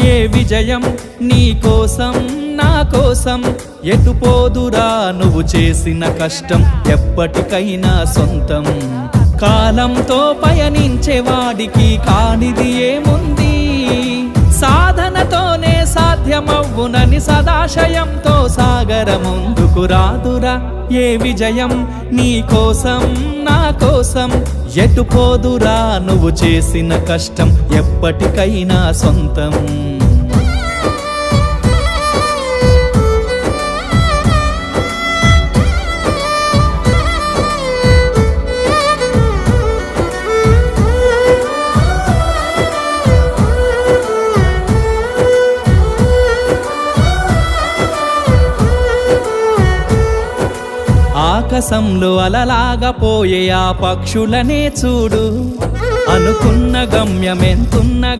ఏ విజయం నీ కోసం నా కోసం ఎటుపోదురా నువ్వు చేసిన కష్టం ఎప్పటికైనా సొంతం కాలంతో పయనించేవాడికి కానిది ఏముంది సాధనతోనే సాధ్యమవ్వునని సదాశయంతో సాగర ముందుకు రాదురా ఏ విజయం నీ కోసం నా కోసం ఎటుపోదురా నువ్వు చేసిన కష్టం ఎప్పటికైనా సొంతం ఆకాశంలో అలలాగా పోయే ఆ పక్షులనే చూడు అనుకున్న గమ్యమెంతున్న